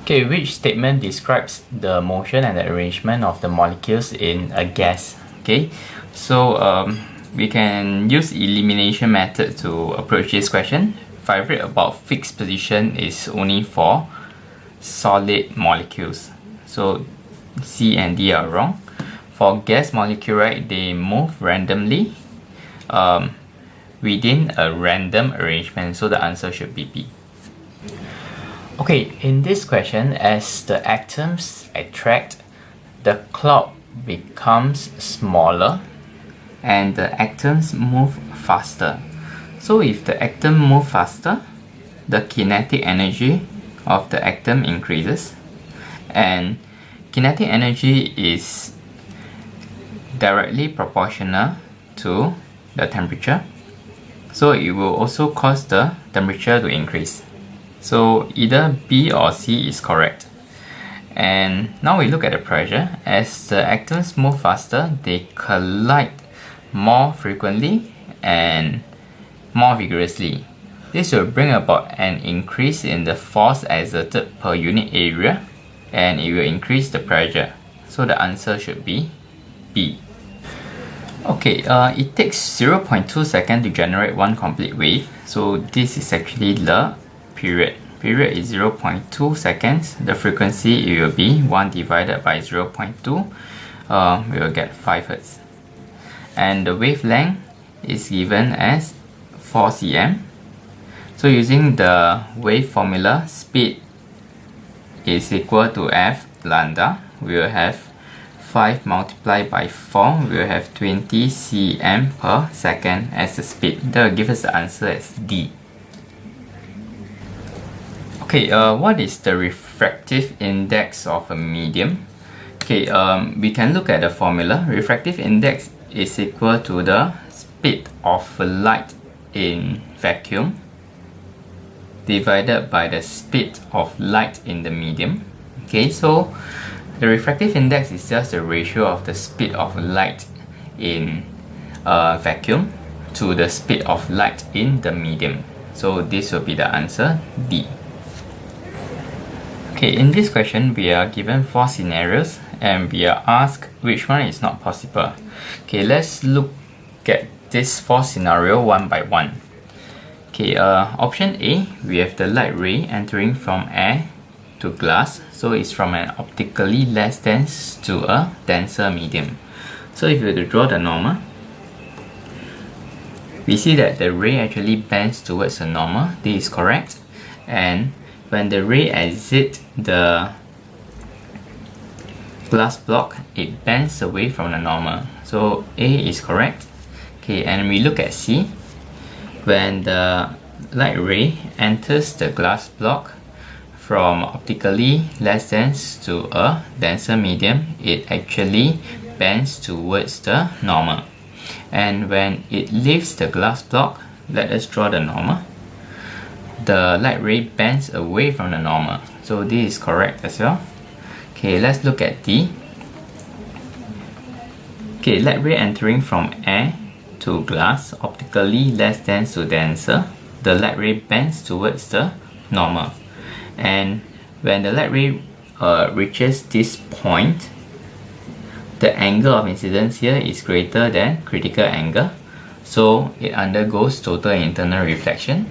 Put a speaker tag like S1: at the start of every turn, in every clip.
S1: Okay, which statement describes the motion and the arrangement of the molecules in a gas? Okay, so we can use elimination method to approach this question. Favorite about fixed position is only for solid molecules. So C and D are wrong. For gas molecule, right, they move randomly within a random arrangement. So the answer should be B. Okay, in this question, as the atoms attract, the cloud becomes smaller and the atoms move faster. So if the atom move faster, the kinetic energy of the atom increases, and kinetic energy is directly proportional to the temperature, so it will also cause the temperature to increase. So either B or C is correct. And now we look at the pressure. As the atoms move faster, they collide more frequently and more vigorously. This will bring about an increase in the force exerted per unit area, and it will increase the pressure. So the answer should be B. Okay, it takes 0.2 seconds to generate one complete wave. So this is actually the period. Period is 0.2 seconds. The frequency, it will be 1 divided by 0.2. We will get 5 Hz. And the wavelength is given as 4 cm. So using the wave formula, speed is equal to f lambda. We will have 5 multiplied by 4. We will have 20 cm per second as the speed. That will give us the answer as D. Okay, what is the refractive index of a medium? Okay, we can look at the formula. Refractive index is equal to the speed of light in vacuum divided by the speed of light in the medium. Okay, so the refractive index is just the ratio of the speed of light in vacuum to the speed of light in the medium. So this will be the answer, D. Okay, in this question, we are given 4 scenarios and we are asked which one is not possible. Okay, let's look at this 4 scenario one by one. Okay, option A, we have the light ray entering from air to glass. So it's from an optically less dense to a denser medium. So if you were to draw the normal, we see that the ray actually bends towards the normal. This is correct. And when the ray exits the glass block, it bends away from the normal. So A is correct. Okay, and we look at C. When the light ray enters the glass block from optically less dense to a denser medium, it actually bends towards the normal. And when it leaves the glass block, let us draw the normal. The light ray bends away from the normal. So this is correct as well. Okay, let's look at D. Okay, light ray entering from air to glass, optically less dense to denser. The light ray bends towards the normal. And when the light ray reaches this point, the angle of incidence here is greater than critical angle. So it undergoes total internal reflection.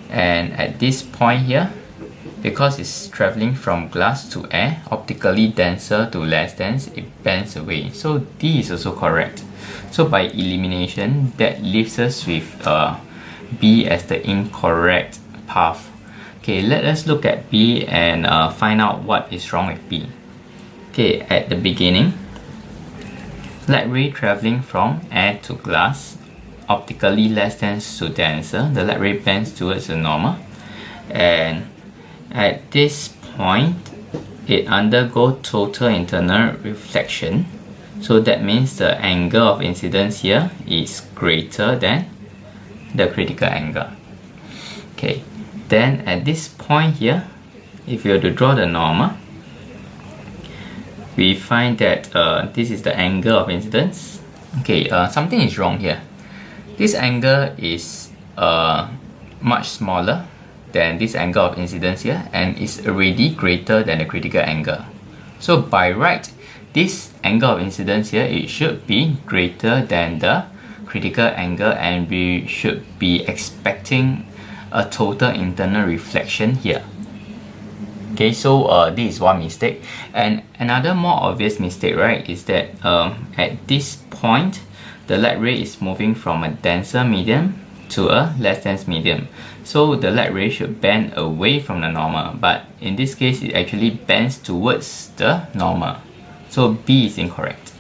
S1: And at this point here, because it's traveling from glass to air, optically denser to less dense, it bends away. So D is also correct. So by elimination, that leaves us with B as the incorrect path. Okay, let us look at B and find out what is wrong with B. Okay, at the beginning, light ray traveling from air to glass, optically less dense to denser, the light ray bends towards the normal, and at this point it undergoes total internal reflection. So that means the angle of incidence here is greater than the critical angle. Okay, then at this point here, if you were to draw the normal, we find that this is the angle of incidence. Okay, something is wrong here. This angle is much smaller than this angle of incidence here and is already greater than the critical angle. So by right, this angle of incidence here, it should be greater than the critical angle, and we should be expecting a total internal reflection here. Okay, so this is one mistake. And another more obvious mistake, right, is that at this point, the light ray is moving from a denser medium to a less dense medium. So the light ray should bend away from the normal, but in this case, it actually bends towards the normal. So B is incorrect.